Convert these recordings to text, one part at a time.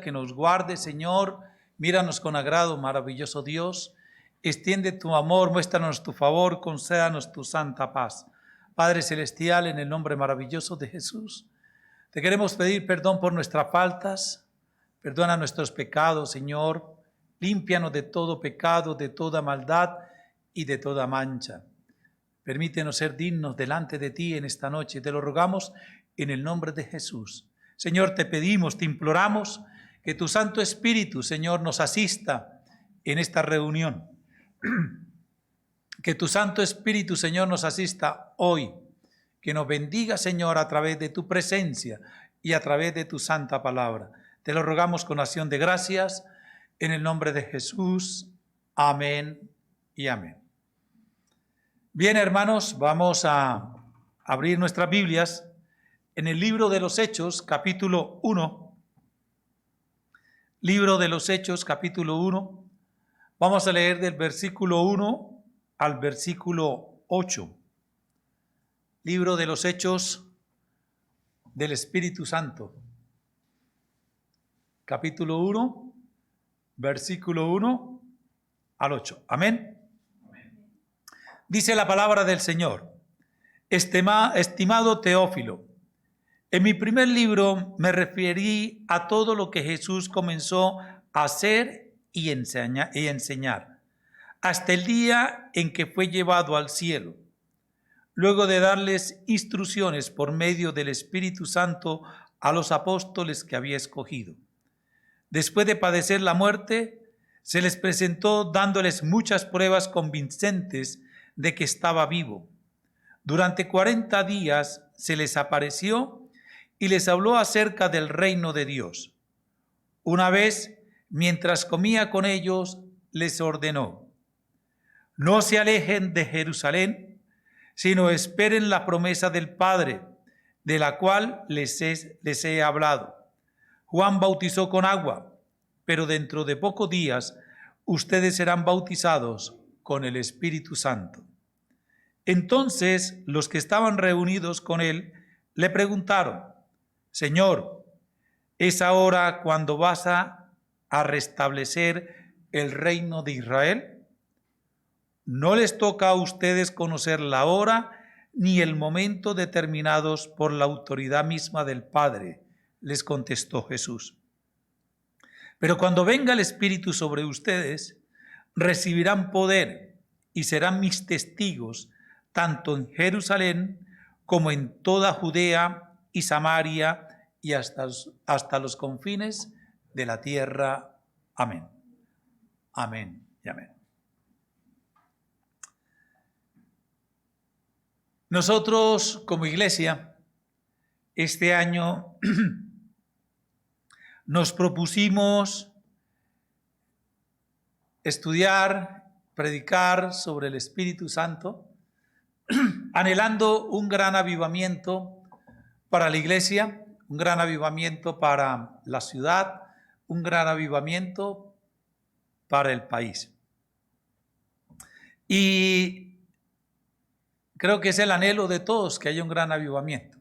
que nos guarde, Señor. Míranos con agrado, maravilloso Dios. Extiende tu amor, muéstranos tu favor, concédanos tu santa paz. Padre Celestial, en el nombre maravilloso de Jesús, te queremos pedir perdón por nuestras faltas. Perdona nuestros pecados, Señor. Límpianos de todo pecado, de toda maldad y de toda mancha. Permítenos ser dignos delante de ti en esta noche. Te lo rogamos en el nombre de Jesús. Señor, te pedimos, te imploramos que tu Santo Espíritu, Señor, nos asista en esta reunión. Que tu Santo Espíritu, Señor, nos asista hoy. Que nos bendiga, Señor, a través de tu presencia y a través de tu santa palabra. Te lo rogamos con acción de gracias en el nombre de Jesús. Amén y amén. Bien, hermanos, vamos a abrir nuestras Biblias en el libro de los Hechos, capítulo 1. Libro de los Hechos, capítulo 1. Vamos a leer del versículo 1 al versículo 8. Libro de los Hechos del Espíritu Santo. Capítulo 1, versículo 1 al 8. Amén. Dice la palabra del Señor: Estimado Teófilo, en mi primer libro me referí a todo lo que Jesús comenzó a hacer y enseñar, hasta el día en que fue llevado al cielo, luego de darles instrucciones por medio del Espíritu Santo a los apóstoles que había escogido. Después de padecer la muerte, se les presentó dándoles muchas pruebas convincentes de que estaba vivo. Durante 40 días se les apareció y les habló acerca del reino de Dios. Una vez, mientras comía con ellos, les ordenó: no se alejen de Jerusalén, sino esperen la promesa del Padre, de la cual les he hablado. Juan bautizó con agua, pero dentro de pocos días ustedes serán bautizados con el Espíritu Santo. Entonces los que estaban reunidos con él le preguntaron: Señor, ¿es ahora cuando vas a restablecer el reino de Israel? No les toca a ustedes conocer la hora ni el momento determinados por la autoridad misma del Padre, les contestó Jesús. Pero cuando venga el Espíritu sobre ustedes, recibirán poder y serán mis testigos, tanto en Jerusalén como en toda Judea y Samaria y hasta los confines de la tierra. Amén. Amén y amén. Nosotros como iglesia, este año nos propusimos estudiar, predicar sobre el Espíritu Santo, anhelando un gran avivamiento para la iglesia, un gran avivamiento para la ciudad, un gran avivamiento para el país. Y creo que es el anhelo de todos que haya un gran avivamiento.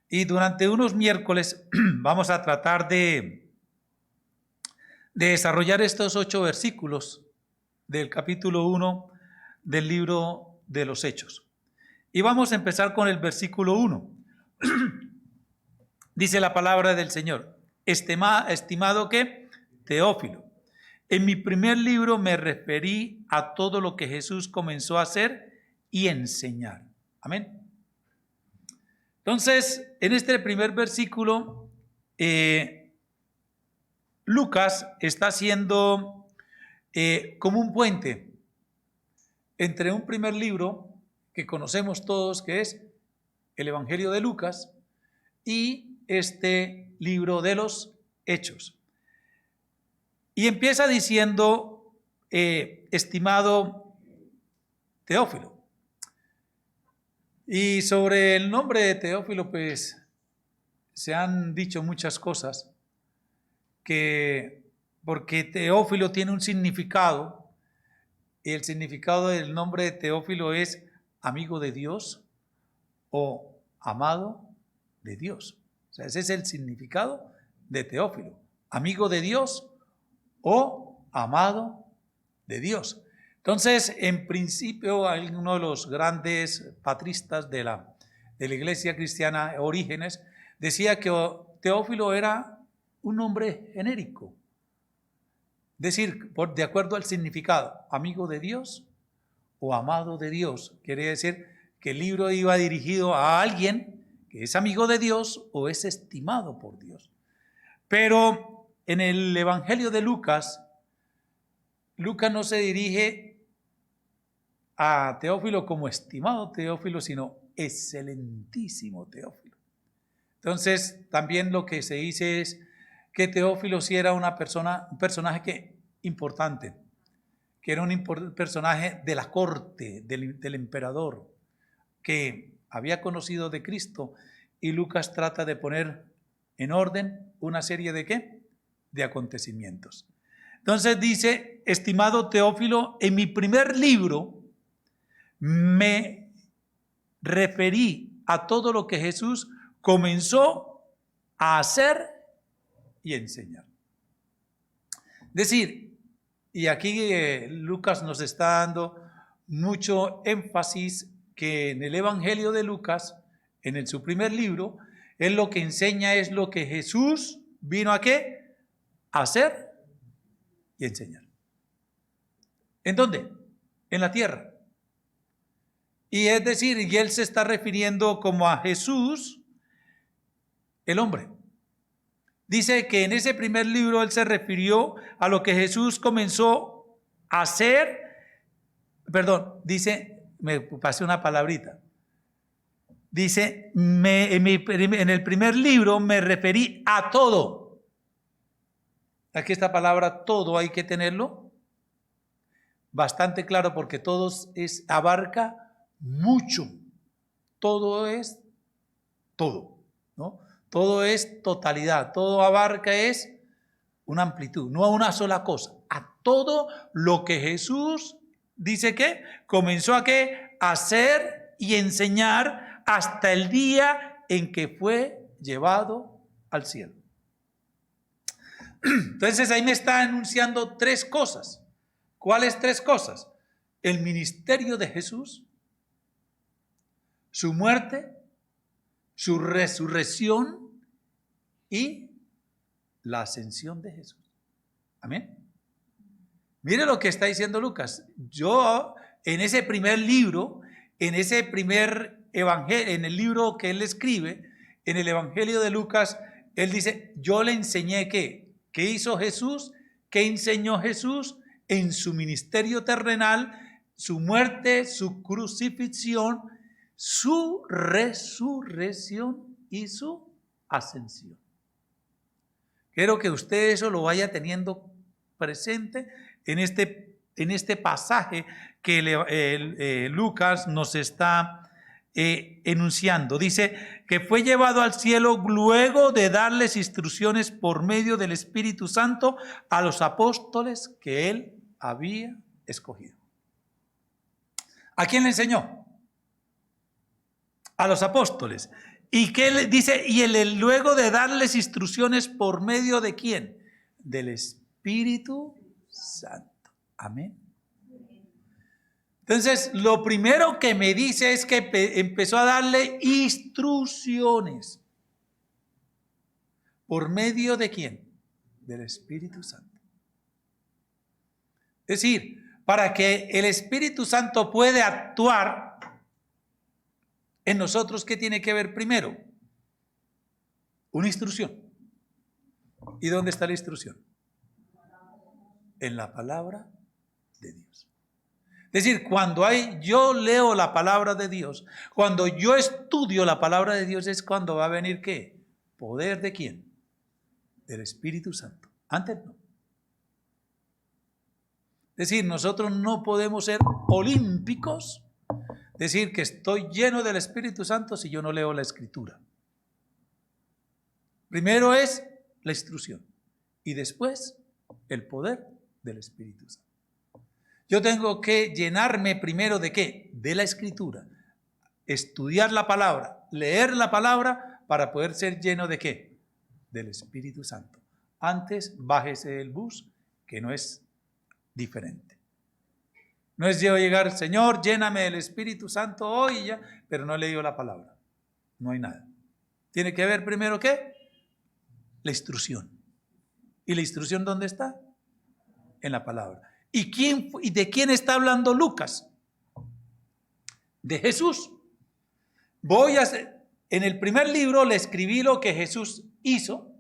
Y durante unos miércoles vamos a tratar de desarrollar estos 8 versículos del capítulo 1 del libro de los Hechos. Y vamos a empezar con el versículo 1. Dice la palabra del Señor: estimado ¿qué? Teófilo, en mi primer libro me referí a todo lo que Jesús comenzó a hacer y enseñar. Amén. Entonces, en este primer versículo, Lucas está haciendo como un puente entre un primer libro que conocemos todos, que es el Evangelio de Lucas, y este libro de los Hechos. Y empieza diciendo: estimado Teófilo. Y sobre el nombre de Teófilo, pues, se han dicho muchas cosas, porque Teófilo tiene un significado, y el significado del nombre de Teófilo es amigo de Dios o amado de Dios. O sea, ese es el significado de Teófilo, amigo de Dios o amado de Dios. Entonces, en principio, hay uno de los grandes patristas de la iglesia cristiana, Orígenes, decía que Teófilo era un nombre genérico. Es decir, de acuerdo al significado, amigo de Dios o amado de Dios. Quiere decir que el libro iba dirigido a alguien que es amigo de Dios o es estimado por Dios. Pero en el Evangelio de Lucas, Lucas no se dirige a Teófilo como estimado Teófilo, sino excelentísimo Teófilo. Entonces, también lo que se dice es que Teófilo sí era un personaje importante, que era un personaje de la corte del emperador, que había conocido de Cristo, y Lucas trata de poner en orden una serie de ¿qué? De acontecimientos. Entonces dice, estimado Teófilo, en mi primer libro me referí a todo lo que Jesús comenzó a hacer y enseñar. Es decir, y aquí Lucas nos está dando mucho énfasis que en el Evangelio de Lucas, en su primer libro, él lo que enseña es lo que Jesús vino a ¿qué? A hacer y enseñar. ¿En dónde? En la tierra. Y es decir, y él se está refiriendo como a Jesús, el hombre. Dice que en ese primer libro él se refirió a lo que Jesús comenzó a hacer. Perdón, dice, me pasé una palabrita. Dice, en el primer libro me referí a todo. Aquí esta palabra todo hay que tenerlo bastante claro porque todo abarca mucho. Todo es todo, ¿no? Todo es totalidad, todo abarca es una amplitud, no a una sola cosa, a todo lo que Jesús dice que comenzó a ¿qué? A hacer y enseñar hasta el día en que fue llevado al cielo. Entonces ahí me está anunciando tres cosas. ¿Cuáles tres cosas? El ministerio de Jesús, su muerte, su resurrección y la ascensión de Jesús. Amén. Mire lo que está diciendo Lucas. Yo en ese primer libro, en ese primer evangelio, en el libro que él escribe, en el Evangelio de Lucas, él dice, yo le enseñé ¿qué hizo Jesús? ¿Qué enseñó Jesús en su ministerio terrenal? Su muerte, su crucifixión, su resurrección y su ascensión. Quiero que usted eso lo vaya teniendo presente en este pasaje que Lucas nos está enunciando. Dice que fue llevado al cielo luego de darles instrucciones por medio del Espíritu Santo a los apóstoles que él había escogido. ¿A quién le enseñó? A los apóstoles. ¿Y qué le dice? Y él luego de darles instrucciones por medio de ¿quién? Del Espíritu Santo. Amén. Entonces, lo primero que me dice es que empezó a darle instrucciones. ¿Por medio de quién? Del Espíritu Santo. Es decir, para que el Espíritu Santo pueda actuar en nosotros, ¿qué tiene que ver primero? Una instrucción. ¿Y dónde está la instrucción? En la palabra de Dios. Es decir, cuando yo leo la palabra de Dios, cuando yo estudio la palabra de Dios, es cuando va a venir ¿qué? ¿Poder de quién? Del Espíritu Santo. Antes no. Es decir, nosotros no podemos ser olímpicos, decir que estoy lleno del Espíritu Santo si yo no leo la Escritura. Primero es la instrucción y después el poder del Espíritu Santo. Yo tengo que llenarme primero de ¿qué? De la Escritura, estudiar la palabra, leer la palabra para poder ser lleno de ¿qué? Del Espíritu Santo. Antes bájese del bus, que no es diferente. No es yo llegar, Señor, lléname del Espíritu Santo hoy y ya, pero no le digo la palabra. No hay nada. Tiene que ver primero ¿qué? La instrucción. ¿Y la instrucción dónde está? En la palabra. ¿Y de quién está hablando Lucas? De Jesús. En el primer libro le escribí lo que Jesús hizo,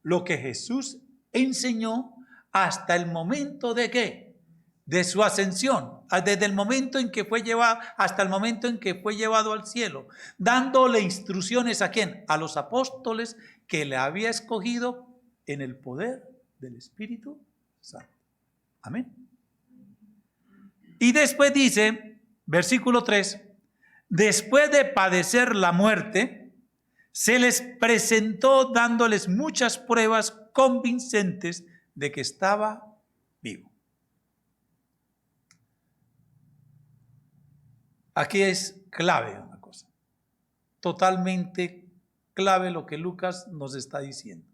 lo que Jesús enseñó hasta el momento de ¿qué? De su ascensión, desde el momento en que fue llevado hasta el momento en que fue llevado al cielo, dándole instrucciones ¿a quién? A los apóstoles que le había escogido en el poder del Espíritu Santo. Amén. Y después dice, versículo 3, después de padecer la muerte, se les presentó dándoles muchas pruebas convincentes de que estaba vivo. Aquí es clave una cosa, totalmente clave lo que Lucas nos está diciendo.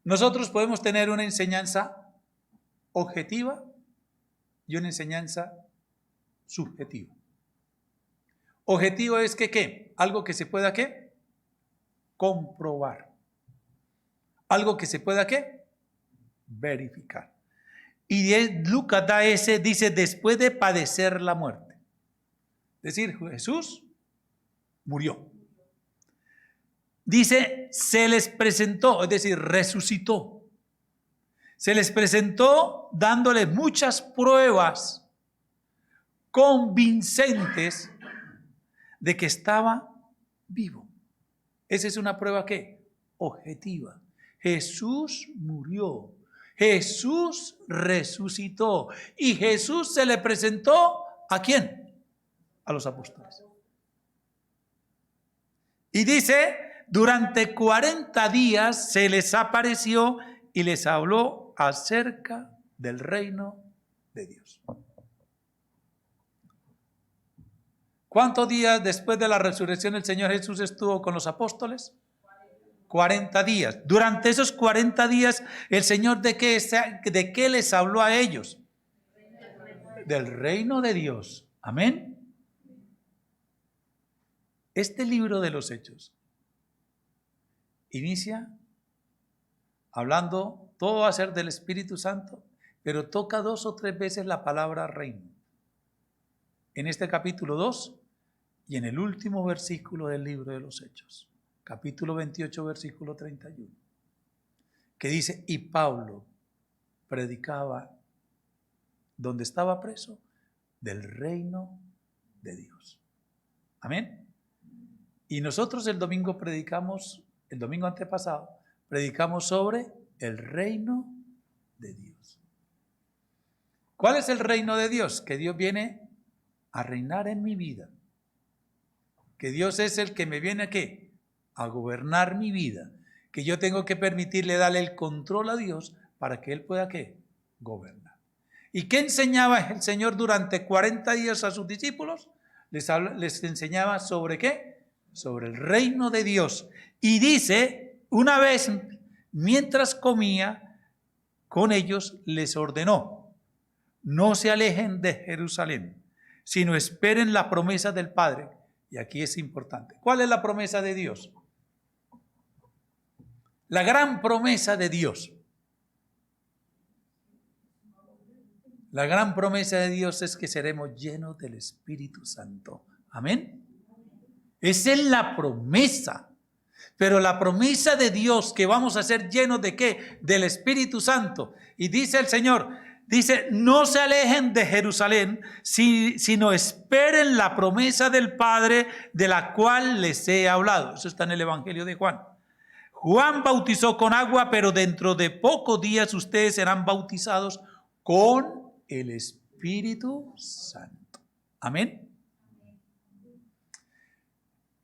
Nosotros podemos tener una enseñanza objetiva y una enseñanza subjetiva. Objetivo es que ¿qué? Algo que se pueda ¿qué? Comprobar. Algo que se pueda ¿qué? Verificar. Y Lucas dice después de padecer la muerte. Es decir, Jesús murió. Dice, se les presentó, es decir, resucitó. Se les presentó dándole muchas pruebas convincentes de que estaba vivo. Esa es una prueba ¿qué? Objetiva. Jesús murió. Jesús resucitó. Y Jesús se le presentó ¿a quién? A los apóstoles. Y dice, durante 40 días se les apareció y les habló acerca del reino de Dios. ¿Cuántos días después de la resurrección el Señor Jesús estuvo con los apóstoles? 40 días. Durante esos 40 días, ¿el Señor de qué les habló a ellos? Del reino de Dios. Amén. Este libro de los Hechos inicia hablando, todo va a ser del Espíritu Santo, pero toca 2 o 3 veces la palabra reino. En este capítulo 2 y en el último versículo del libro de los Hechos, capítulo 28, versículo 31, que dice, y Pablo predicaba donde estaba preso del reino de Dios. Amén. Y nosotros el domingo antepasado, predicamos sobre el reino de Dios. ¿Cuál es el reino de Dios? Que Dios viene a reinar en mi vida. Que Dios es el que me viene ¿a qué? A gobernar mi vida. Que yo tengo que permitirle darle el control a Dios para que Él pueda ¿qué? Gobernar. ¿Y qué enseñaba el Señor durante 40 días a sus discípulos? Les enseñaba sobre ¿qué? Sobre el reino de Dios. Y dice, una vez mientras comía con ellos, les ordenó, no se alejen de Jerusalén, sino esperen la promesa del Padre. Y aquí es importante. ¿Cuál es la promesa de Dios? La gran promesa de Dios. La gran promesa de Dios es que seremos llenos del Espíritu Santo. Amén. Esa es la promesa. Pero la promesa de Dios que vamos a ser llenos ¿de qué? Del Espíritu Santo. Y dice el Señor, dice, no se alejen de Jerusalén, sino esperen la promesa del Padre de la cual les he hablado. Eso está en el Evangelio de Juan. Juan bautizó con agua, pero dentro de pocos días ustedes serán bautizados con el Espíritu Santo. Amén.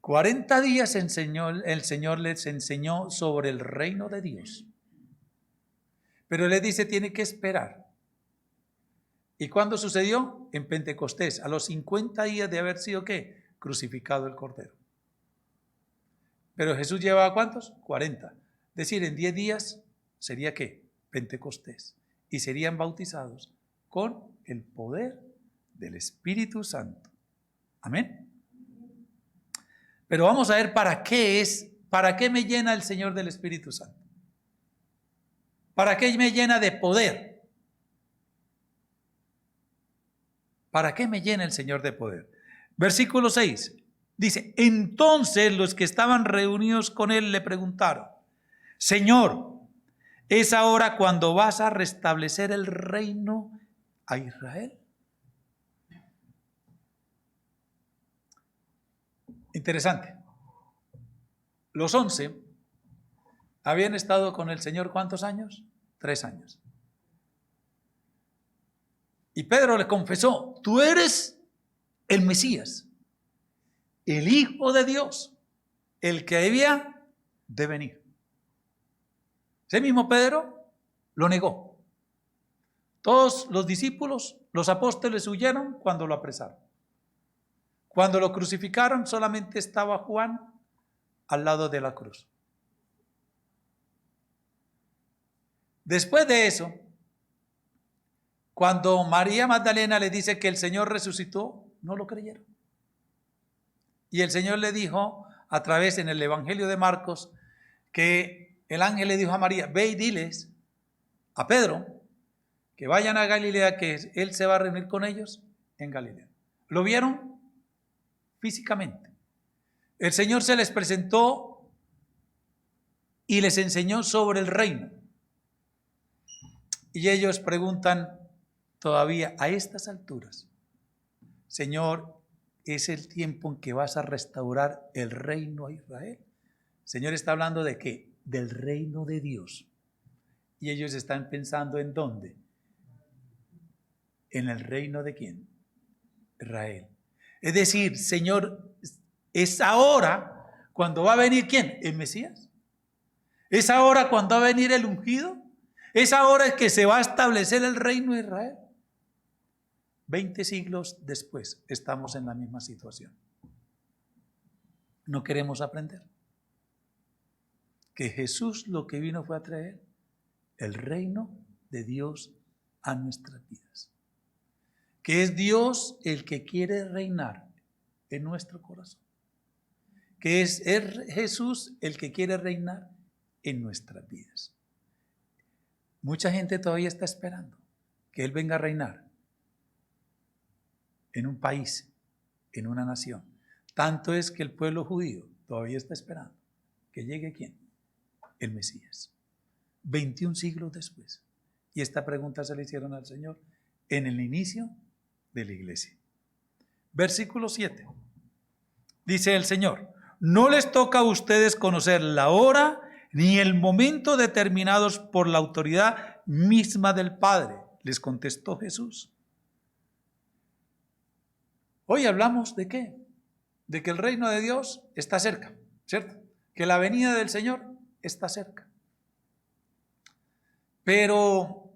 40 días el Señor les enseñó sobre el reino de Dios. Pero le dice, tiene que esperar. ¿Y cuándo sucedió? En Pentecostés, a los 50 días de haber sido ¿qué? Crucificado el Cordero. Pero Jesús llevaba ¿cuántos? 40. Es decir, en 10 días sería ¿qué? Pentecostés. Y serían bautizados con el poder del Espíritu Santo. Amén. Pero vamos a ver para qué me llena el Señor del Espíritu Santo. ¿Para qué me llena de poder? ¿Para qué me llena el Señor de poder? Versículo 6 dice, entonces los que estaban reunidos con él le preguntaron, Señor, ¿es ahora cuando vas a restablecer el reino a Israel? Interesante. Los 11 habían estado con el Señor ¿cuántos años? 3 años. Y Pedro le confesó, tú eres el Mesías, el Hijo de Dios, el que debía de venir. Ese mismo Pedro lo negó. Todos los discípulos, los apóstoles huyeron cuando lo apresaron. Cuando lo crucificaron solamente estaba Juan al lado de la cruz. Después de eso, cuando María Magdalena le dice que el Señor resucitó, no lo creyeron. Y el Señor le dijo a través en el Evangelio de Marcos que el ángel le dijo a María, ve y diles a Pedro que vayan a Galilea, que él se va a reunir con ellos en Galilea. ¿Lo vieron? Físicamente. El Señor se les presentó y les enseñó sobre el reino. Y ellos preguntan todavía a estas alturas, Señor, ¿es el tiempo en que vas a restaurar el reino a Israel? El Señor está hablando de ¿qué? Del reino de Dios. Y ellos están pensando ¿en dónde? En el reino de ¿quién? Israel. Es decir, Señor, es ahora cuando va a venir ¿quién? El Mesías. Es ahora cuando va a venir el ungido. Es ahora que se va a establecer el reino de Israel. 20 siglos después estamos en la misma situación. No queremos aprender que Jesús lo que vino fue a traer el reino de Dios a nuestras vidas. Que es Dios el que quiere reinar en nuestro corazón. Que es Jesús el que quiere reinar en nuestras vidas. Mucha gente todavía está esperando que Él venga a reinar en un país, en una nación. Tanto es que el pueblo judío todavía está esperando que llegue ¿quién? El Mesías. 21 siglos después. Y esta pregunta se le hicieron al Señor en el inicio de la iglesia. Versículo 7. Dice el Señor, no les toca a ustedes conocer la hora ni el momento determinados por la autoridad misma del Padre, les contestó Jesús. Hoy hablamos de ¿qué? De que el reino de Dios está cerca, ¿cierto? Que la venida del Señor está cerca. Pero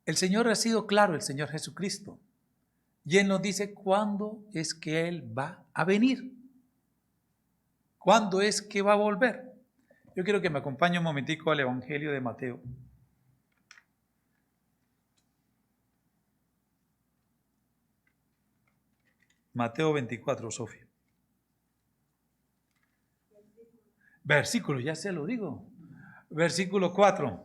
el Señor ha sido claro, el Señor Jesucristo. Y Él nos dice cuándo es que Él va a venir. ¿Cuándo es que va a volver? Yo quiero que me acompañe un momentico al Evangelio de Mateo. Mateo 24, Sofía. Versículo, ya se lo digo. Versículo 4.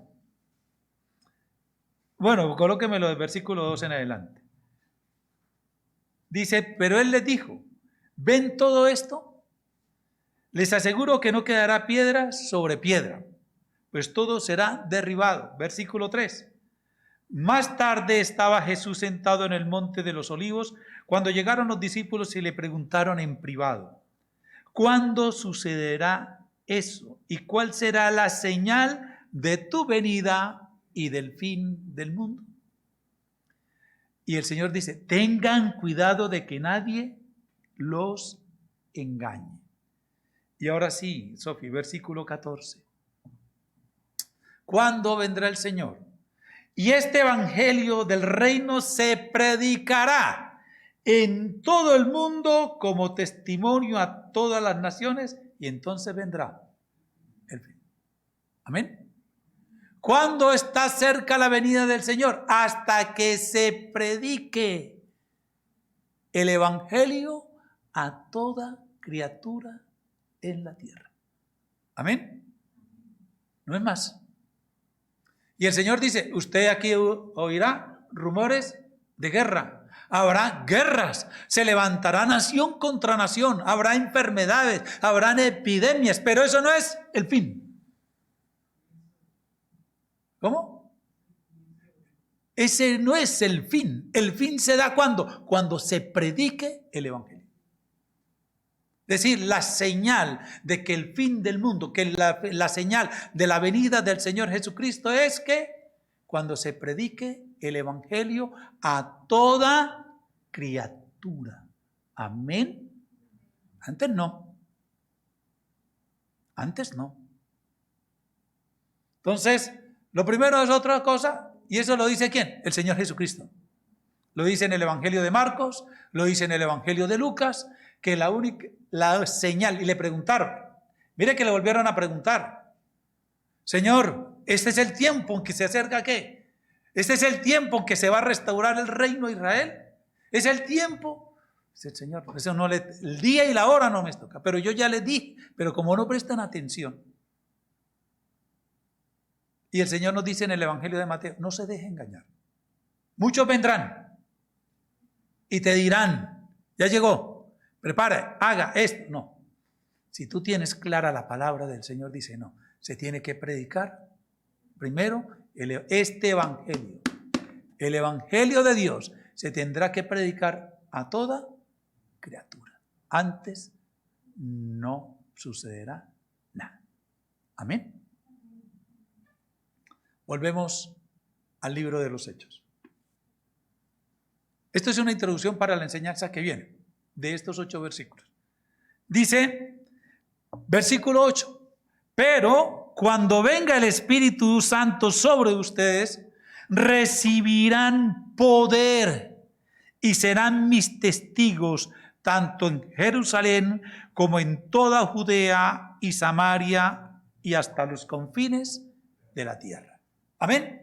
Bueno, colóquemelo del versículo 2 en adelante. Dice, pero Él les dijo, ¿ven todo esto? Les aseguro que no quedará piedra sobre piedra, pues todo será derribado. Versículo 3. Más tarde estaba Jesús sentado en el monte de los olivos, cuando llegaron los discípulos y le preguntaron en privado, ¿cuándo sucederá eso? ¿Y cuál será la señal de tu venida y del fin del mundo? Y el Señor dice, tengan cuidado de que nadie los engañe. Y ahora sí, Sofía, versículo 14. ¿Cuándo vendrá el Señor? Y este evangelio del reino se predicará en todo el mundo como testimonio a todas las naciones, y entonces vendrá el fin. Amén. ¿Cuándo está cerca la venida del Señor? Hasta que se predique el evangelio a toda criatura en la tierra. Amén. No es más. Y el Señor dice, usted aquí oirá rumores de guerra. Habrá guerras, se levantará nación contra nación, habrá enfermedades, habrán epidemias, pero eso no es el fin. ¿Cómo? Ese no es el fin. El fin se da ¿cuándo? Cuando se predique el evangelio. Es decir, la señal de que el fin del mundo, que la señal de la venida del Señor Jesucristo es que cuando se predique el evangelio a toda criatura. Amén. Antes no. Antes no. Entonces, lo primero es otra cosa, y eso lo dice ¿quién? El Señor Jesucristo. Lo dice en el Evangelio de Marcos, lo dice en el Evangelio de Lucas, que la señal, y le preguntaron, mire que le volvieron a preguntar, Señor, este es el tiempo en que se acerca ¿qué? Este es el tiempo en que se va a restaurar el reino de Israel. Es el tiempo. Dice el Señor, eso no el día y la hora no me toca, pero yo ya les dije, pero como no prestan atención. Y el Señor nos dice en el Evangelio de Mateo, no se deje engañar. Muchos vendrán y te dirán, ya llegó, prepara, haga esto. No, si tú tienes clara la palabra del Señor, dice no, se tiene que predicar primero este Evangelio. El Evangelio de Dios se tendrá que predicar a toda criatura. Antes no sucederá nada. Amén. Volvemos al libro de los Hechos. Esto es una introducción para la enseñanza que viene de estos 8 versículos. Dice, versículo 8, pero cuando venga el Espíritu Santo sobre ustedes, recibirán poder y serán mis testigos tanto en Jerusalén como en toda Judea y Samaria y hasta los confines de la tierra. Amén.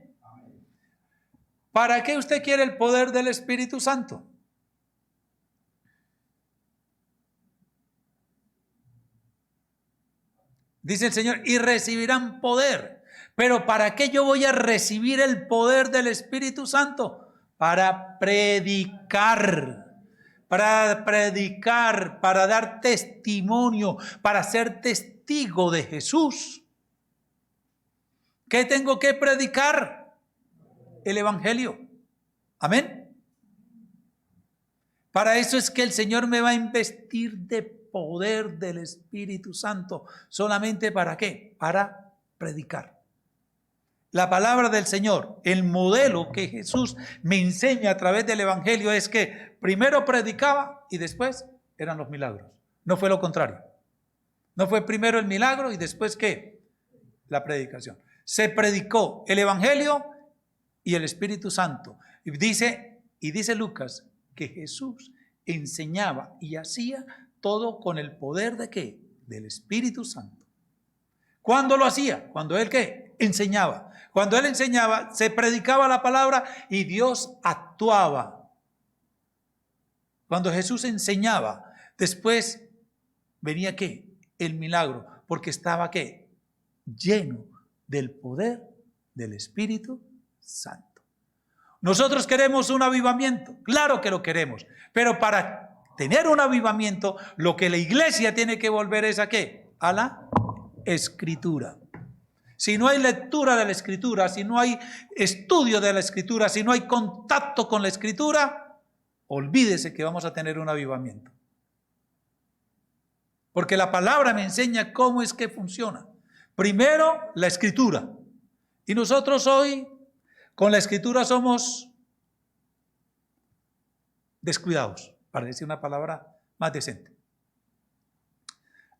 ¿Para qué usted quiere el poder del Espíritu Santo? Dice el Señor, y recibirán poder. Pero ¿para qué yo voy a recibir el poder del Espíritu Santo? Para predicar, para dar testimonio, para ser testigo de Jesús. ¿Qué tengo que predicar? El Evangelio. Amén. Para eso es que el Señor me va a investir de poder del Espíritu Santo. ¿Solamente para qué? Para predicar. La palabra del Señor, el modelo que Jesús me enseña a través del Evangelio es que primero predicaba y después eran los milagros. No fue lo contrario. No fue primero el milagro y después ¿qué? La predicación. Se predicó el Evangelio y el Espíritu Santo. Y dice Lucas que Jesús enseñaba y hacía todo con el poder de ¿qué? Del Espíritu Santo. ¿Cuándo lo hacía? Cuando él ¿qué? Enseñaba. Cuando él enseñaba, se predicaba la palabra y Dios actuaba. Cuando Jesús enseñaba, después venía ¿qué? El milagro, porque estaba ¿qué? Lleno del poder del Espíritu Santo. Nosotros queremos un avivamiento, claro que lo queremos, pero para tener un avivamiento, lo que la iglesia tiene que volver es ¿a qué? A la Escritura. Si no hay lectura de la Escritura, si no hay estudio de la Escritura, si no hay contacto con la Escritura, olvídese que vamos a tener un avivamiento. Porque la palabra me enseña cómo es que funciona. Primero, la Escritura. Y nosotros hoy, con la Escritura somos descuidados, para decir una palabra más decente.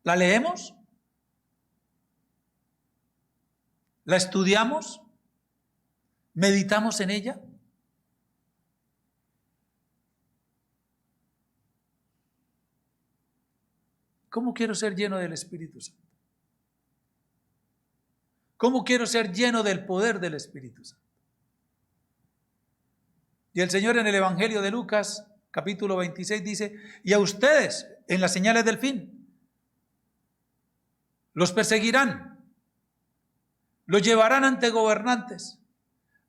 La leemos, la estudiamos, meditamos en ella. ¿Cómo quiero ser lleno del Espíritu Santo? ¿Cómo quiero ser lleno del poder del Espíritu Santo? Y el Señor en el Evangelio de Lucas, capítulo 26, dice, y a ustedes, en las señales del fin, los perseguirán, los llevarán ante gobernantes,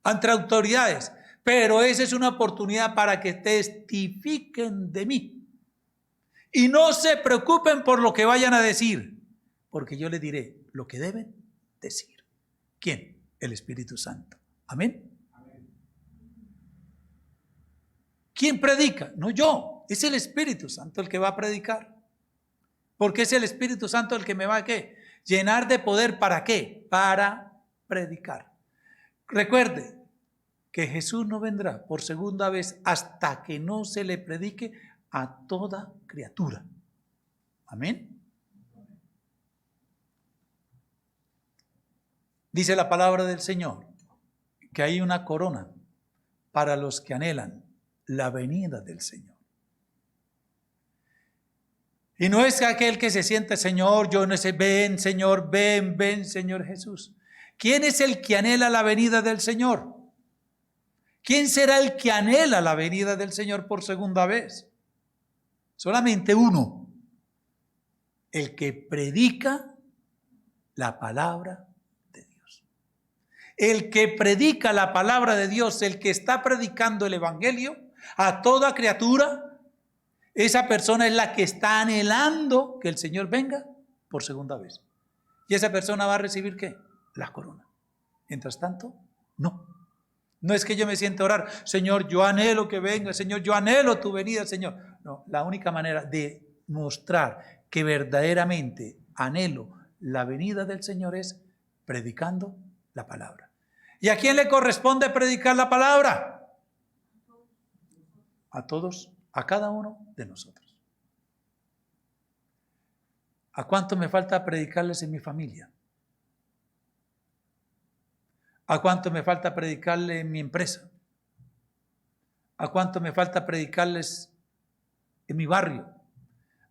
ante autoridades, pero esa es una oportunidad para que testifiquen de mí. Y no se preocupen por lo que vayan a decir, porque yo les diré lo que deben decir. ¿Quién? El Espíritu Santo. Amén. ¿Quién predica? No yo, es el Espíritu Santo el que va a predicar. Porque es el Espíritu Santo el que me va a ¿qué? Llenar de poder. ¿Para qué? Para predicar. Recuerde que Jesús no vendrá por segunda vez hasta que no se le predique a toda criatura. Amén. Dice la palabra del Señor que hay una corona para los que anhelan la venida del Señor. Y no es aquel que se siente, Señor, yo no sé, ven, Señor, ven, ven, Señor Jesús. ¿Quién es el que anhela la venida del Señor? ¿Quién será el que anhela la venida del Señor por segunda vez? Solamente uno, el que predica la palabra de Dios. El que predica la palabra de Dios, el que está predicando el Evangelio a toda criatura, esa persona es la que está anhelando que el Señor venga por segunda vez. Y esa persona va a recibir ¿qué? La corona. Mientras tanto, no. No es que yo me sienta a orar, Señor, yo anhelo que venga, Señor, yo anhelo tu venida, Señor. No, la única manera de mostrar que verdaderamente anhelo la venida del Señor es predicando la palabra. ¿Y a quién le corresponde predicar la palabra? A todos, a cada uno de nosotros. ¿A cuánto me falta predicarles en mi familia? ¿A cuánto me falta predicarle en mi empresa? ¿A cuánto me falta predicarles en mi barrio?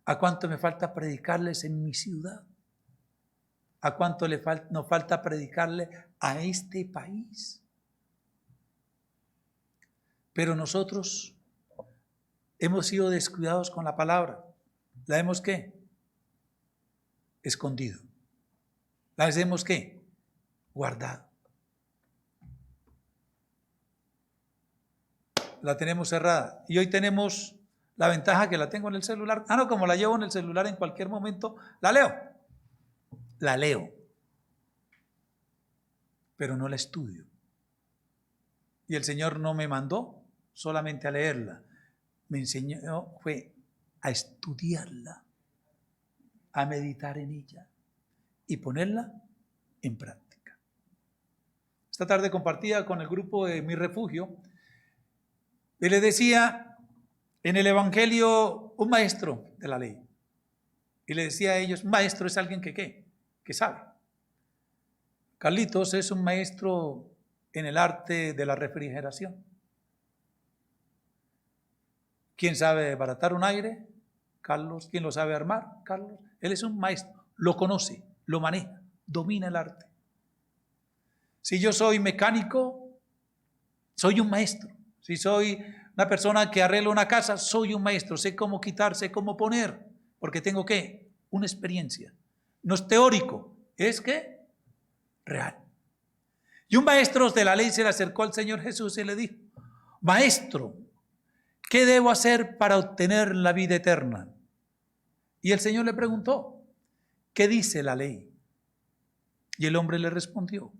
¿A cuánto me falta predicarles en mi ciudad? ¿A cuánto nos falta predicarle a este país? Pero nosotros hemos sido descuidados con la palabra. ¿La hemos qué? Escondido. ¿La hemos qué? Guardado. La tenemos cerrada. Y hoy tenemos la ventaja que la tengo en el celular. No, como la llevo en el celular en cualquier momento, la leo. La leo. Pero no la estudio. Y el Señor no me mandó solamente a leerla. Me enseñó, fue a estudiarla, a meditar en ella y ponerla en práctica. Esta tarde compartía con el grupo de Mi Refugio y le decía en el Evangelio un maestro de la ley. Y le decía a ellos, un maestro es alguien que ¿qué? Que sabe. Carlitos es un maestro en el arte de la refrigeración. ¿Quién sabe baratar un aire? Carlos. ¿Quién lo sabe armar? Carlos. Él es un maestro, lo conoce, lo maneja, domina el arte. Si yo soy mecánico, soy un maestro. Si soy una persona que arregla una casa, soy un maestro. Sé cómo quitar, sé cómo poner, porque tengo ¿qué? Una experiencia. No es teórico, es ¿qué? Real. Y un maestro de la ley se le acercó al Señor Jesús y le dijo, maestro, ¿qué debo hacer para obtener la vida eterna? Y el Señor le preguntó, ¿qué dice la ley? Y el hombre le respondió,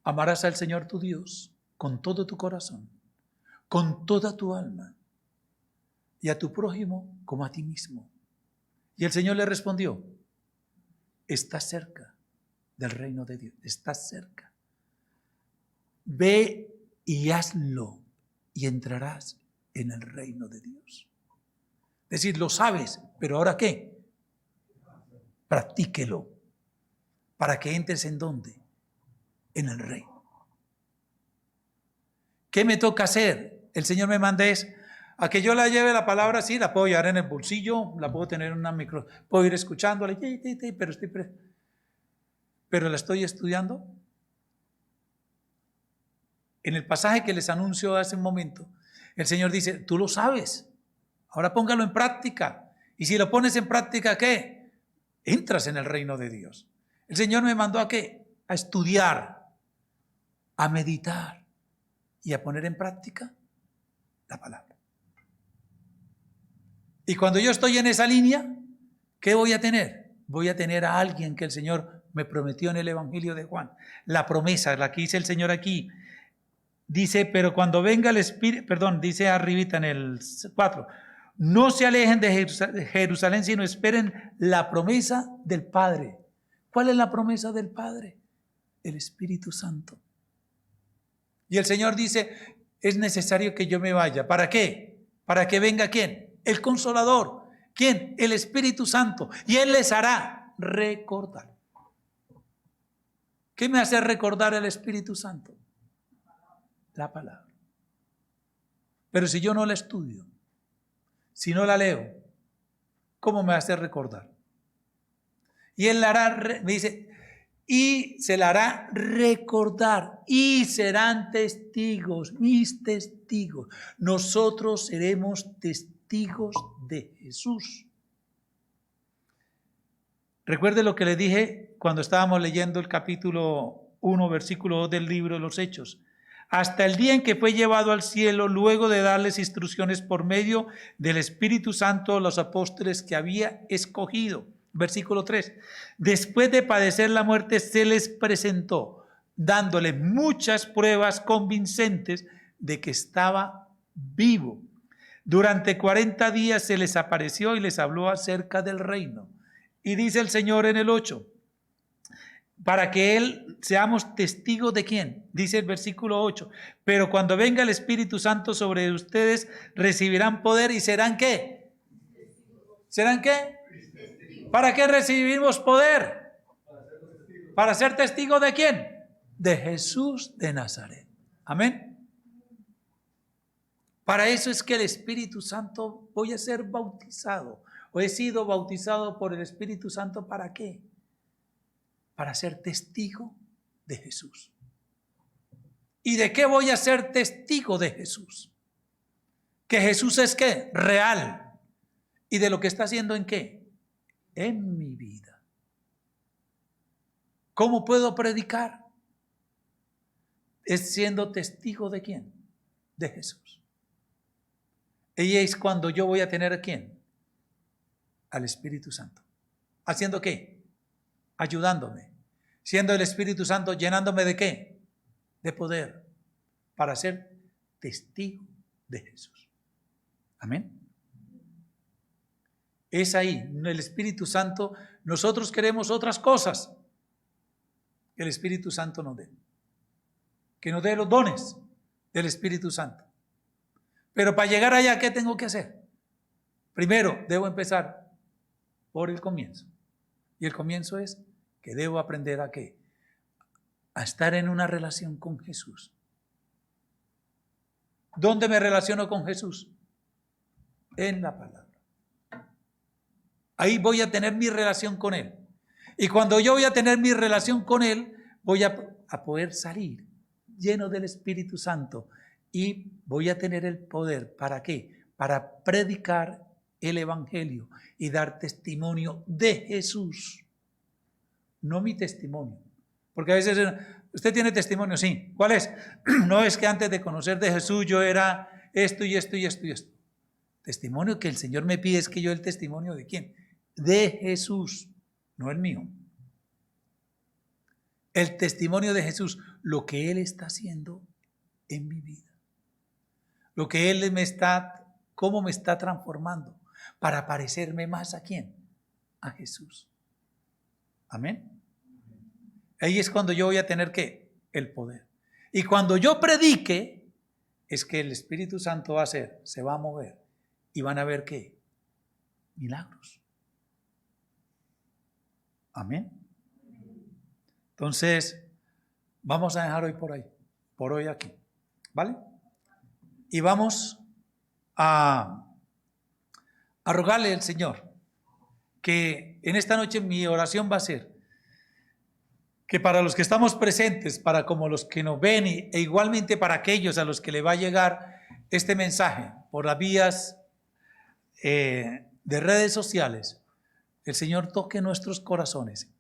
amarás al Señor tu Dios con todo tu corazón, con toda tu alma, y a tu prójimo como a ti mismo. Y el Señor le respondió, estás cerca del reino de Dios, estás cerca. Ve y hazlo y entrarás en el reino de Dios. Es decir, lo sabes, pero ahora ¿qué? Practíquelo para que entres en ¿dónde? En el reino. ¿Qué me toca hacer? El Señor me manda es A que yo la lleve la palabra, sí, la puedo llevar en el bolsillo, la puedo tener en una micro, puedo ir escuchándola, pero la estoy estudiando. En el pasaje que les anuncio hace un momento, el Señor dice, tú lo sabes, ahora póngalo en práctica. Y si lo pones en práctica, ¿qué? Entras en el reino de Dios. El Señor me mandó ¿a qué? A estudiar, a meditar y a poner en práctica la palabra. Y cuando yo estoy en esa línea, ¿qué voy a tener? Voy a tener a alguien que el Señor me prometió en el Evangelio de Juan. La promesa, la que dice el Señor aquí, dice, pero cuando venga el Espíritu, dice arribita en el 4, no se alejen de Jerusalén, sino esperen la promesa del Padre. ¿Cuál es la promesa del Padre? El Espíritu Santo. Y el Señor dice, es necesario que yo me vaya. ¿Para qué? ¿Para que venga quién? El Consolador. ¿Quién? El Espíritu Santo. Y Él les hará recordar. ¿Qué me hace recordar el Espíritu Santo? La palabra. Pero si yo no la estudio, si no la leo, ¿cómo me hace recordar? Y Él la hará, me dice, y se la hará recordar y serán testigos, mis testigos. Nosotros seremos testigos de Jesús. Recuerde lo que le dije cuando estábamos leyendo el capítulo 1, versículo 2 del libro de los Hechos. Hasta el día en que fue llevado al cielo, luego de darles instrucciones por medio del Espíritu Santo a los apóstoles que había escogido. Versículo 3. Después de padecer la muerte, se les presentó, dándole muchas pruebas convincentes de que estaba vivo. Durante 40 días se les apareció y les habló acerca del reino. Y dice el Señor en el 8, para que Él seamos testigos de quién, dice el versículo 8, pero cuando venga el Espíritu Santo sobre ustedes, recibirán poder y serán ¿qué? ¿Serán qué? ¿Para qué recibimos poder? ¿Para ser testigos de quién? De Jesús de Nazaret. Amén. Para eso es que el Espíritu Santo, voy a ser bautizado, o he sido bautizado por el Espíritu Santo, ¿para qué? Para ser testigo de Jesús. ¿Y de qué voy a ser testigo de Jesús? Que Jesús es ¿qué? Real. ¿Y de lo que está haciendo en qué? En mi vida. ¿Cómo puedo predicar? Es siendo testigo de quién? De Jesús. Y es cuando yo voy a tener ¿a quién? Al Espíritu Santo. ¿Haciendo qué? Ayudándome. Siendo el Espíritu Santo llenándome ¿de qué? De poder. Para ser testigo de Jesús. Amén. Es ahí, el Espíritu Santo. Nosotros queremos otras cosas que el Espíritu Santo nos dé. Que nos dé los dones del Espíritu Santo. Pero para llegar allá, ¿qué tengo que hacer? Primero, debo empezar por el comienzo. Y el comienzo es que debo aprender ¿a qué? A estar en una relación con Jesús. ¿Dónde me relaciono con Jesús? En la palabra. Ahí voy a tener mi relación con Él. Y cuando yo voy a tener mi relación con Él, voy a poder salir lleno del Espíritu Santo. Y voy a tener el poder, ¿para qué? Para predicar el Evangelio y dar testimonio de Jesús. No mi testimonio. Porque a veces, usted tiene testimonio, sí. ¿Cuál es? No es que antes de conocer de Jesús yo era esto y esto y esto y esto. Testimonio que el Señor me pide es que yo el testimonio de quién? De Jesús, no el mío. El testimonio de Jesús, lo que Él está haciendo en mi vida. Lo que Él cómo me está transformando para parecerme más ¿a quién? A Jesús. Amén. Ahí es cuando yo voy a tener ¿qué? El poder. Y cuando yo predique, es que el Espíritu Santo va a hacer, se va a mover y van a ver ¿qué? Milagros. Amén. Entonces, vamos a dejar hoy por hoy aquí. ¿Vale? Y vamos a rogarle al Señor que en esta noche mi oración va a ser que para los que estamos presentes, para como los que nos ven e igualmente para aquellos a los que le va a llegar este mensaje por las vías de redes sociales, el Señor toque nuestros corazones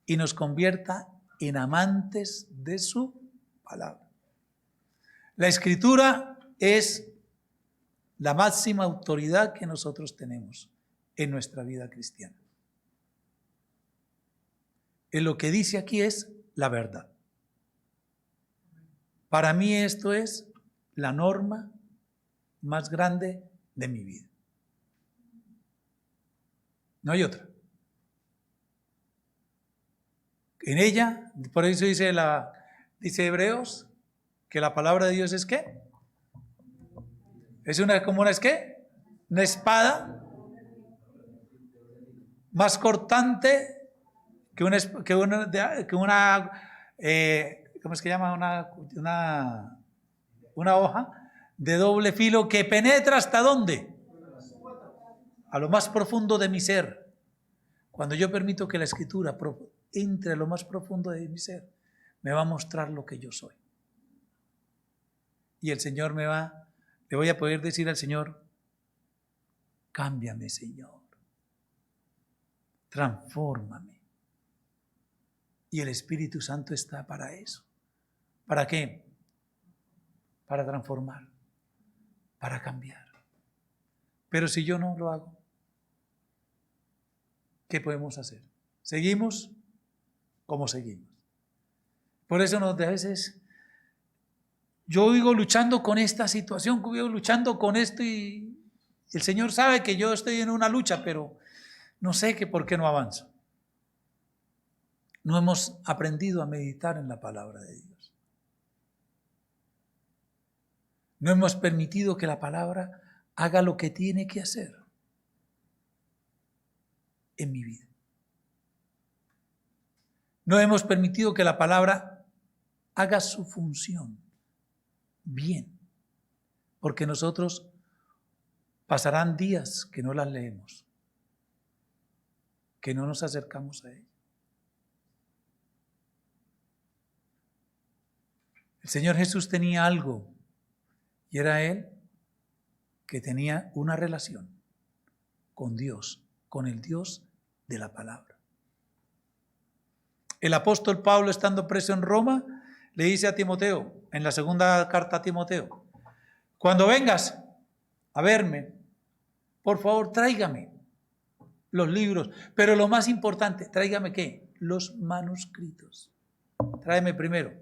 y nos convierta en amantes de su palabra. La Escritura es la máxima autoridad que nosotros tenemos en nuestra vida cristiana. En lo que dice aquí es la verdad. Para mí esto es la norma más grande de mi vida. No hay otra. En ella, por eso dice Hebreos, que la palabra de Dios es ¿qué? Es como una, ¿es qué? Una espada más cortante que una ¿cómo es que llama? Una hoja de doble filo que penetra ¿hasta dónde? A lo más profundo de mi ser. Cuando yo permito que la Escritura entre a lo más profundo de mi ser, me va a mostrar lo que yo soy. Y el Señor le voy a poder decir al Señor, cámbiame, Señor, transfórmame. Y el Espíritu Santo está para eso. ¿Para qué? Para transformar, para cambiar. Pero si yo no lo hago, ¿qué podemos hacer? Seguimos como seguimos. Por eso a veces yo vivo luchando con esta situación, vivo luchando con esto y el Señor sabe que yo estoy en una lucha, pero no sé por qué no avanzo. No hemos aprendido a meditar en la palabra de Dios. No hemos permitido que la palabra haga lo que tiene que hacer en mi vida. No hemos permitido que la palabra haga su función bien, porque nosotros pasarán días que no las leemos, que no nos acercamos a ella. El Señor Jesús tenía algo, y era Él que tenía una relación con Dios, con el Dios de la palabra. El apóstol Pablo, estando preso en Roma, le dice a Timoteo, en la segunda carta a Timoteo, cuando vengas a verme, por favor, tráigame los libros, pero lo más importante, tráigame ¿qué? Los manuscritos. Tráeme primero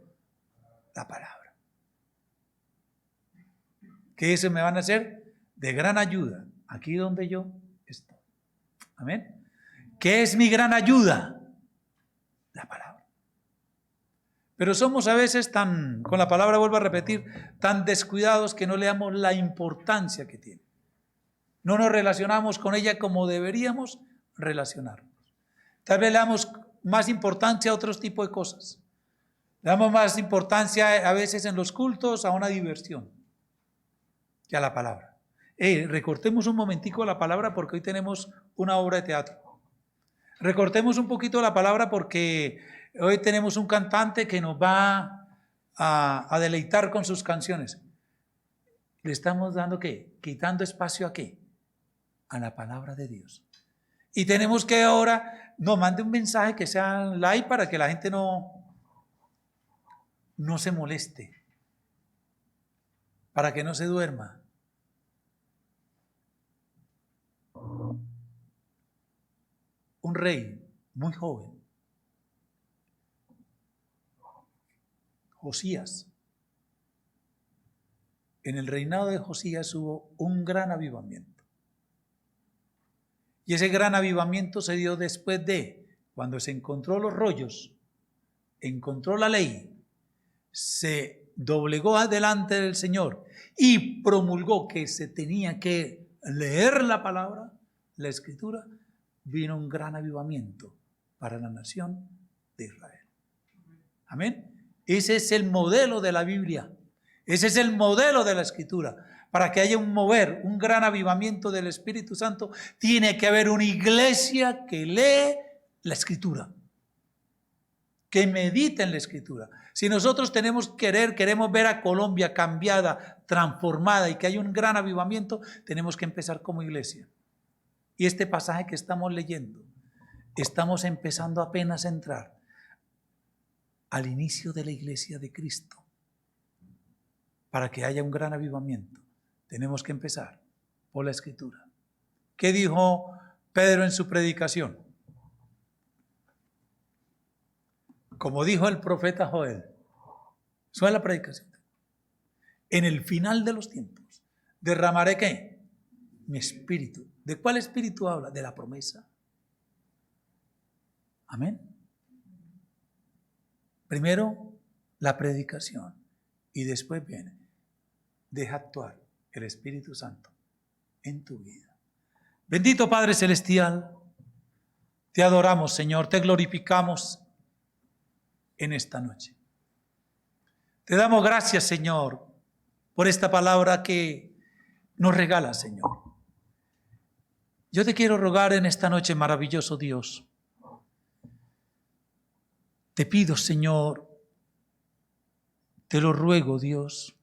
la palabra. Que eso me van a hacer de gran ayuda aquí donde yo estoy. Amén. ¿Qué es mi gran ayuda? La palabra. Pero somos a veces con la palabra vuelvo a repetir, tan descuidados que no le damos la importancia que tiene. No nos relacionamos con ella como deberíamos relacionarnos. Tal vez le damos más importancia a otros tipos de cosas. Le damos más importancia a veces en los cultos a una diversión que a la palabra. Recortemos un momentico la palabra porque hoy tenemos una obra de teatro. Recortemos un poquito la palabra porque hoy tenemos un cantante que nos va a deleitar con sus canciones. Le estamos dando ¿qué? Quitando espacio ¿a qué? A la palabra de Dios. Y tenemos que ahora nos mande un mensaje que sea live para que la gente no se moleste, para que no se duerma. Un rey muy joven, Josías. En el reinado de Josías hubo un gran avivamiento. Y ese gran avivamiento se dio después de cuando se encontró los rollos, encontró la ley, se doblegó delante del Señor y promulgó que se tenía que leer la palabra, la Escritura. Vino un gran avivamiento para la nación de Israel. Amén. Ese es el modelo de la Biblia. Ese es el modelo de la Escritura. para que haya un mover, un gran avivamiento del Espíritu Santo, tiene que haber una iglesia que lee la Escritura, que medita en la Escritura. Si nosotros queremos ver a Colombia cambiada, transformada y que haya un gran avivamiento, tenemos que empezar como iglesia. Y este pasaje que estamos leyendo, estamos empezando apenas a entrar al inicio de la iglesia de Cristo. Para que haya un gran avivamiento, tenemos que empezar por la Escritura. ¿Qué dijo Pedro en su predicación? Como dijo el profeta Joel, eso es la predicación. En el final de los tiempos, derramaré ¿qué? Mi espíritu. ¿De cuál espíritu habla? De la promesa. Amén. Primero, la predicación. Y después viene, deja actuar el Espíritu Santo en tu vida. Bendito Padre Celestial, te adoramos, Señor, te glorificamos en esta noche. Te damos gracias, Señor, por esta palabra que nos regala, Señor. Yo te quiero rogar en esta noche, maravilloso Dios. Te pido, Señor, te lo ruego, Dios,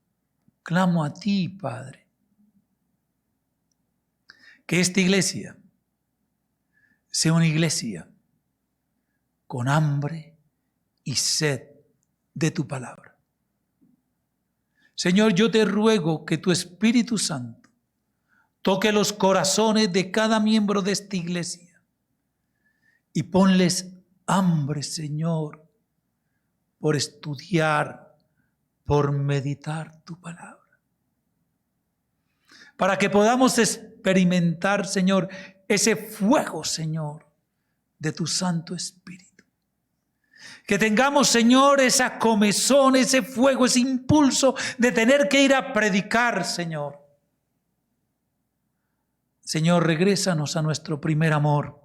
clamo a ti, Padre, que esta iglesia sea una iglesia con hambre y sed de tu palabra. Señor, yo te ruego que tu Espíritu Santo toque los corazones de cada miembro de esta iglesia y ponles hambre, Señor, por estudiar, por meditar tu palabra. Para que podamos experimentar, Señor, ese fuego, Señor, de tu Santo Espíritu. Que tengamos, Señor, esa comezón, ese fuego, ese impulso de tener que ir a predicar, Señor. Señor, regrésanos a nuestro primer amor.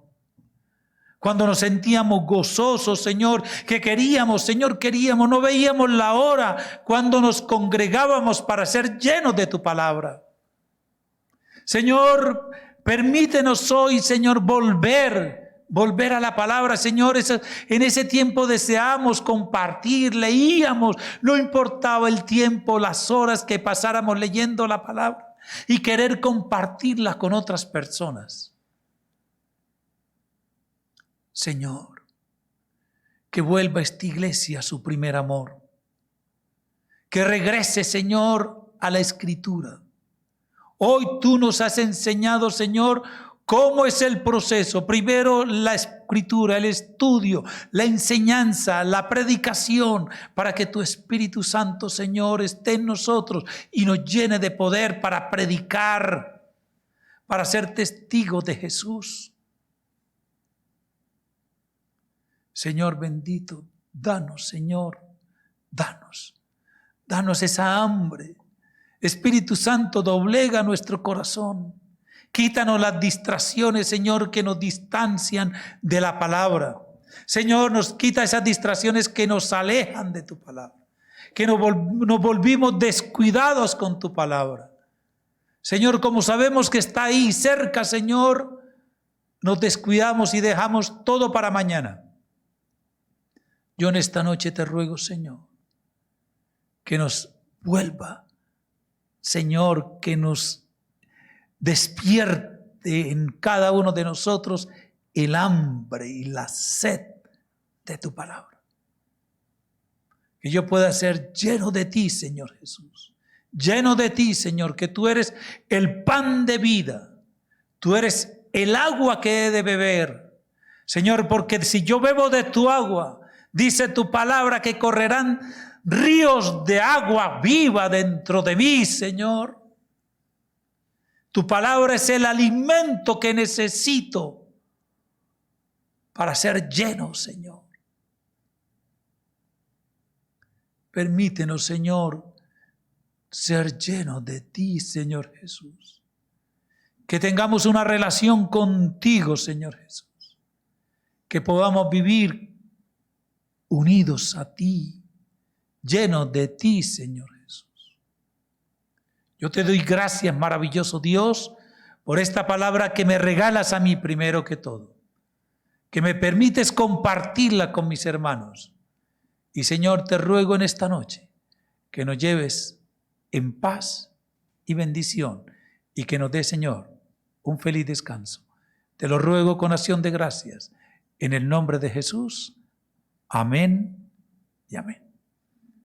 Cuando nos sentíamos gozosos, Señor, que queríamos, no veíamos la hora cuando nos congregábamos para ser llenos de tu palabra. Señor, permítenos hoy, Señor, volver a la palabra, Señor. En ese tiempo deseamos compartir, leíamos, no importaba el tiempo, las horas que pasáramos leyendo la palabra y querer compartirla con otras personas. Señor, que vuelva esta iglesia a su primer amor. Que regrese, Señor, a la Escritura. Hoy tú nos has enseñado, Señor, cómo es el proceso. Primero la Escritura, el estudio, la enseñanza, la predicación, para que tu Espíritu Santo, Señor, esté en nosotros y nos llene de poder para predicar, para ser testigos de Jesús. Señor bendito, danos, Señor, danos esa hambre. Espíritu Santo, doblega nuestro corazón. Quítanos las distracciones, Señor, que nos distancian de la palabra. Señor, nos quita esas distracciones que nos alejan de tu palabra, que nos volvimos descuidados con tu palabra. Señor, como sabemos que está ahí cerca, Señor, nos descuidamos y dejamos todo para mañana. Yo en esta noche te ruego, Señor, que nos vuelva, Señor, que nos despierte en cada uno de nosotros el hambre y la sed de tu palabra. Que yo pueda ser lleno de ti, Señor Jesús. Lleno de ti, Señor, que tú eres el pan de vida. Tú eres el agua que he de beber. Señor, porque si yo bebo de tu agua, dice tu palabra que correrán ríos de agua viva dentro de mí, Señor. Tu palabra es el alimento que necesito para ser lleno, Señor. Permítenos, Señor, ser llenos de ti, Señor Jesús. Que tengamos una relación contigo, Señor Jesús. Que podamos vivir unidos a ti, llenos de ti, Señor Jesús. Yo te doy gracias, maravilloso Dios, por esta palabra que me regalas a mí primero que todo, que me permites compartirla con mis hermanos. Y Señor, te ruego en esta noche que nos lleves en paz y bendición y que nos dé, Señor, un feliz descanso. Te lo ruego con acción de gracias. En el nombre de Jesús. Amén y amén.